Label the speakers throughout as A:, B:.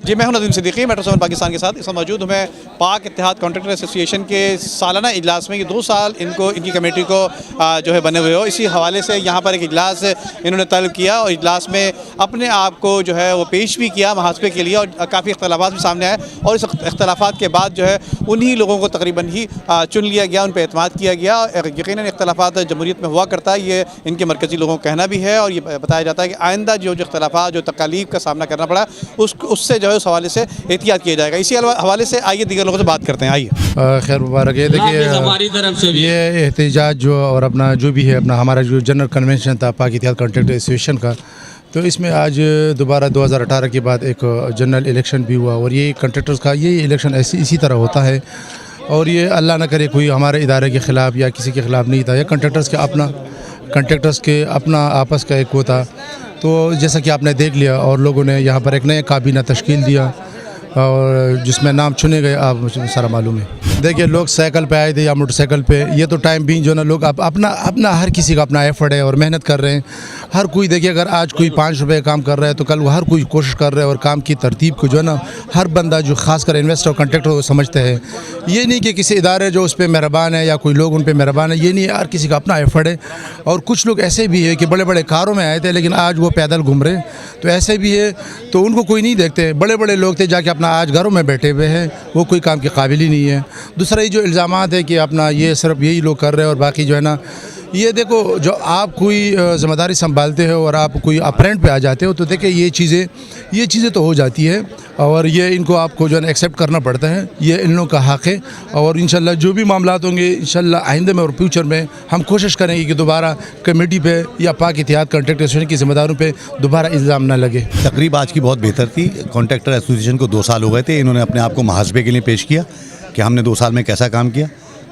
A: جی میں ہوں ندیم صدیقی میٹرو 7 پاکستان کے ساتھ اس وقت موجود ہوں میں پاک اتحاد کانٹریکٹر ایسوسی ایشن کے سالانہ اجلاس میں. یہ 2 سال ان کی کمیٹی کو جو ہے بنے ہوئے ہو. اسی حوالے سے یہاں پر ایک اجلاس انہوں نے طلب کیا اور اجلاس میں اپنے آپ کو جو ہے وہ پیش بھی کیا محاسبے کے لیے, اور کافی اختلافات بھی سامنے آئے, اور اس اختلافات کے بعد جو ہے انہی لوگوں کو تقریباً ہی چن لیا گیا, ان پہ اعتماد کیا گیا. یقیناً اختلافات جمہوریت میں ہوا کرتا ہے, یہ ان کے مرکزی لوگوں کا کہنا بھی ہے, اور یہ بتایا جاتا ہے کہ آئندہ جو اختلافات جو تکالیف کا سامنا کرنا پڑا اس سے جو ہے اس حوالے سے احتیاط کیا جائے گا. اسی حوالے سے آئیے دیگر لوگوں سے بات کرتے ہیں. آئیے.
B: خیر مبارک ہے. دیکھیے یہ احتجاج جو اور اپنا جو بھی ہے اپنا ہمارا جو جنرل کنونشن تھا پاک اتحاد کانٹریکٹر ایسوسی ایشن کا, تو اس میں آج دوبارہ 2018 کے بعد ایک جنرل الیکشن بھی ہوا, اور یہ کنٹریکٹرز کا یہ الیکشن اسی طرح ہوتا ہے, اور یہ اللہ نہ کرے کوئی ہمارے ادارے کے خلاف یا کسی کے خلاف نہیں تھا. یہ کنٹریکٹرز کے اپنا آپس کا ایک وہ تھا. تو جیسا کہ آپ نے دیکھ لیا, اور لوگوں نے یہاں پر ایک نئے کابینہ تشکیل دیا, اور جس میں نام چنے گئے آپ مجھے سارا معلوم ہے. دیکھیے لوگ سائیکل پہ آئے تھے یا موٹر سائیکل پہ, یہ تو ٹائم بھی جو نا لوگ اپنا ہر کسی کا اپنا ایفرٹ ہے اور محنت کر رہے ہیں. ہر کوئی دیکھیے اگر آج کوئی 5 روپے کام کر رہا ہے تو کل وہ ہر کوئی کوشش کر رہا ہے, اور کام کی ترتیب کو جو ہے نا ہر بندہ جو خاص کر انویسٹر اور کنٹریکٹر کو سمجھتے ہیں. یہ نہیں کہ کسی ادارے جو اس پہ مہربان ہے یا کوئی لوگ ان پہ مہربان ہے, یہ نہیں, ہر کسی کا اپنا ایفرٹ ہے. اور کچھ لوگ ایسے بھی ہے کہ بڑے بڑے کاروں میں آئے تھے لیکن آج وہ پیدل گھوم رہے, تو ایسے بھی ہے, تو ان کو کوئی نہیں دیکھتے. بڑے بڑے لوگ تھے جا کے اپنا آج گھروں میں بیٹھے ہوئے ہیں, وہ کوئی کام کے قابل ہی نہیں ہے. دوسرا یہ جو الزامات ہے کہ اپنا یہ صرف یہی لوگ کر رہے ہیں, اور باقی جو ہے نا یہ دیکھو جو آپ کوئی ذمہ داری سنبھالتے ہو اور آپ کوئی اپرینٹ پہ آ جاتے ہو, تو دیکھیں یہ چیزیں تو ہو جاتی ہے, اور یہ ان کو آپ کو جو ہے نا ایکسیپٹ کرنا پڑتا ہے. یہ ان لوگوں کا حق ہے, اور انشاءاللہ جو بھی معاملات ہوں گے انشاءاللہ آئندہ میں اور فیوچر میں ہم کوشش کریں گے کہ دوبارہ کمیٹی پہ یا پاک اتحاد کانٹریکٹر ایسوسی ایشن کی ذمہ داروں پہ دوبارہ الزام نہ لگے.
C: تقریب آج کی بہت بہتر تھی. کانٹریکٹر ایسوسی ایشن کو 2 سال ہو گئے تھے, انہوں نے اپنے آپ کو محاسبے کے لیے پیش کیا کہ ہم نے 2 سال میں کیسا کام کیا.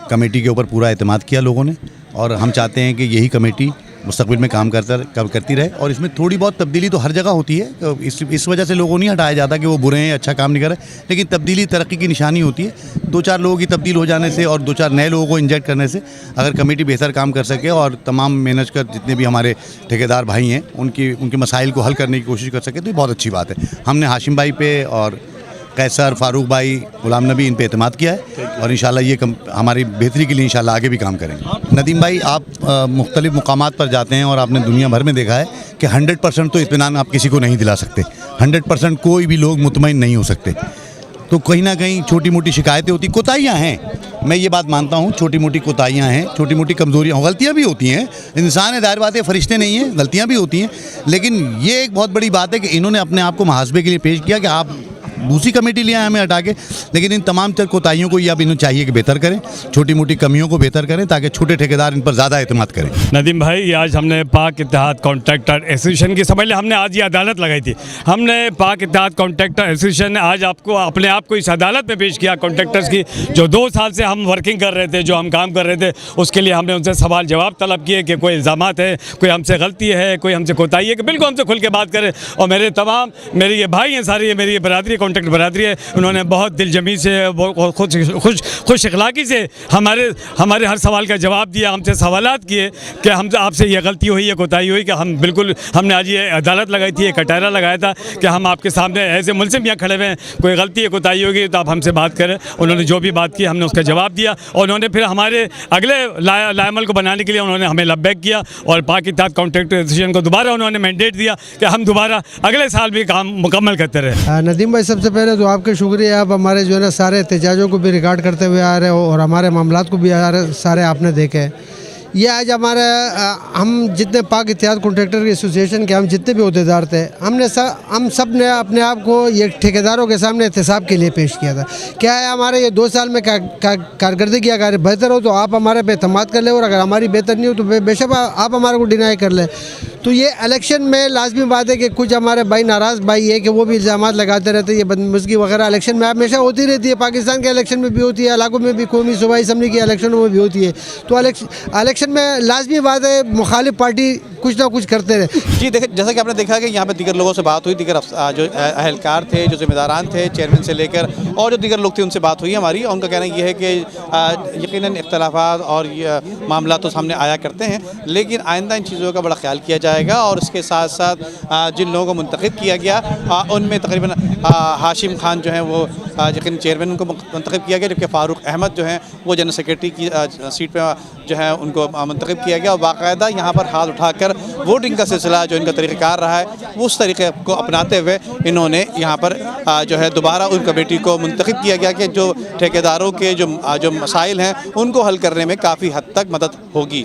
C: کمیٹی کے اوپر پورا اعتماد کیا لوگوں نے, اور ہم چاہتے ہیں کہ یہی کمیٹی مستقبل میں کام کرتی رہے. اور اس میں تھوڑی بہت تبدیلی تو ہر جگہ ہوتی ہے, اس وجہ سے لوگوں نہیں ہٹایا جاتا کہ وہ برے ہیں, اچھا کام نہیں کر رہے, لیکن تبدیلی ترقی کی نشانی ہوتی ہے. 2-4 لوگوں کی تبدیل ہو جانے سے اور 2-4 نئے لوگوں کو انجیکٹ کرنے سے اگر کمیٹی بہتر کام کر سکے, اور تمام مینج کر جتنے بھی ہمارے ٹھیکیدار بھائی ہیں ان کے مسائل کو حل کرنے کی کوشش کر سکے, تو یہ بہت اچھی بات ہے. ہم نے ہاشم بھائی پہ اور قیصر, فاروق بھائی, غلام نبی, ان پہ اعتماد کیا ہے, اور انشاءاللہ یہ ہماری بہتری کے لیے انشاءاللہ آگے بھی کام کریں گے. ندیم بھائی, آپ مختلف مقامات پر جاتے ہیں اور آپ نے دنیا بھر میں دیکھا ہے کہ 100% تو اطمینان آپ کسی کو نہیں دلا سکتے. 100% کوئی بھی لوگ مطمئن نہیں ہو سکتے. تو کہیں نہ کہیں چھوٹی موٹی شکایتیں ہوتی, کوتاہیاں ہیں, میں یہ بات مانتا ہوں, چھوٹی موٹی کوتاہیاں ہیں, چھوٹی موٹی کمزوریاں, غلطیاں بھی ہوتی ہیں. انسان ہے, ظاہر بات ہے, فرشتے نہیں ہیں, غلطیاں بھی ہوتی ہیں. لیکن یہ ایک بہت بڑی بات ہے کہ انہوں نے اپنے آپ کو محاسبے کے لیے پیش کیا کہ آپ دوسری کمیٹی لے آئے ہمیں ہٹا کے, لیکن ان تمام تر کوتاہیوں کو یہ اب انہیں چاہیے کہ بہتر کریں, چھوٹی موٹی کمیوں کو بہتر کریں تاکہ چھوٹے ٹھیکیدار ان پر زیادہ اعتماد کریں.
D: ندیم بھائی, یہ آج ہم نے پاک اتحاد کانٹریکٹر ایسوسی ایشن کی سمجھ لیں ہم نے آج یہ عدالت لگائی تھی. ہم نے پاک اتحاد کانٹریکٹر ایسوسی ایشن نے آج آپ کو اپنے آپ کو اس عدالت میں پیش کیا کانٹریکٹرز کی, جو 2 سال سے ہم ورکنگ کر رہے تھے, جو ہم کام کر رہے تھے, اس کے لیے ہم نے ان سے سوال جواب طلب کیے کہ کوئی الزامات ہے, کوئی ہم سے غلطی ہے, کوئی ہم سے کوتاہی ہے, کہ بالکل ہم سے کھل کے بات کریں. اور میرے یہ بھائی ہیں سارے, میری یہ برادری کانٹریکٹ برادری ہے, انہوں نے بہت دل جمی سے, خوش اخلاقی سے ہمارے ہر سوال کا جواب دیا, ہم سے سوالات کیے کہ ہم آپ سے یہ غلطی ہوئی, یہ کوتاہی ہوئی, کہ ہم نے آج یہ عدالت لگائی تھی, یہ کٹہرا لگایا تھا کہ ہم آپ کے سامنے ایسے ملزم یہاں کھڑے ہوئے ہیں, کوئی غلطی ہے, کوتاہی ہوگی تو آپ ہم سے بات کریں. انہوں نے جو بھی بات کی ہم نے اس کا جواب دیا, اور انہوں نے پھر ہمارے اگلے لائحہ کو بنانے کے لیے انہوں نے ہمیں لبیک کیا, اور پاک اتحاد کانٹریکٹر ایسوسی ایشن کو دوبارہ انہوں نے مینڈیٹ دیا کہ ہم دوبارہ اگلے سال بھی کام مکمل کرتے رہے.
E: ندیم بھائی, سب سے پہلے تو آپ کے شکریہ, آپ ہمارے جو ہے نا سارے احتجاجوں کو بھی ریکارڈ کرتے ہوئے آ رہے ہو, اور ہمارے معاملات کو بھی سارے آپ نے دیکھے. یہ آج ہم جتنے پاک اتحاد کانٹریکٹر کی ایسوسی ایشن کے ہم جتنے بھی عہدیدار تھے, ہم سب نے اپنے آپ کو یہ ٹھیکیداروں کے سامنے احتساب کے لیے پیش کیا تھا. کیا ہے ہمارے یہ 2 سال میں کارکردگی اگر بہتر ہو تو آپ ہمارے پہ اعتماد کر لیں, اور اگر ہماری بہتر نہیں ہو تو بے شک آپ ہمارے کو ڈینائی کر لیں. تو یہ الیکشن میں لازمی بات ہے کہ کچھ ہمارے بھائی ناراض بھائی ہے کہ وہ بھی الزامات لگاتے رہتے ہیں, یہ بدمزگی وغیرہ الیکشن میں ہمیشہ ہوتی رہتی ہے. پاکستان کے الیکشن میں بھی ہوتی ہے, علاقوں میں بھی, قومی صوبائی اسمبلی کے الیکشنوں میں بھی ہوتی ہے. تو الیکشن میں لازمی بات ہے مخالف پارٹی کچھ نہ کچھ کرتے رہے.
A: جی دیکھیں, جیسا کہ آپ نے دیکھا کہ یہاں پہ دیگر لوگوں سے بات ہوئی, دیگر جو اہلکار تھے, جو ذمہ داران تھے, چیئرمین سے لے کر اور جو دیگر لوگ تھے, ان سے بات ہوئی ہماری. اور ان کا کہنا یہ ہے کہ یقیناً اختلافات اور معاملات تو سامنے آیا کرتے ہیں, لیکن آئندہ ان چیزوں کا بڑا خیال کیا جائے جائے گا اور اس کے ساتھ ساتھ جن لوگوں کو منتخب کیا گیا ان میں تقریباً ہاشم خان جو ہیں وہ یقین چیئرمین ان کو منتخب کیا گیا، جبکہ فاروق احمد جو ہیں وہ جنرل سیکریٹری کی سیٹ پہ جو ہے ان کو منتخب کیا گیا، اور باقاعدہ یہاں پر ہاتھ اٹھا کر ووٹنگ کا سلسلہ جو ان کا طریقہ کار رہا ہے وہ اس طریقے کو اپناتے ہوئے انہوں نے یہاں پر جو ہے دوبارہ ان کمیٹی کو منتخب کیا گیا کہ جو ٹھیکیداروں کے جو مسائل ہیں ان کو حل کرنے میں کافی حد تک مدد ہوگی.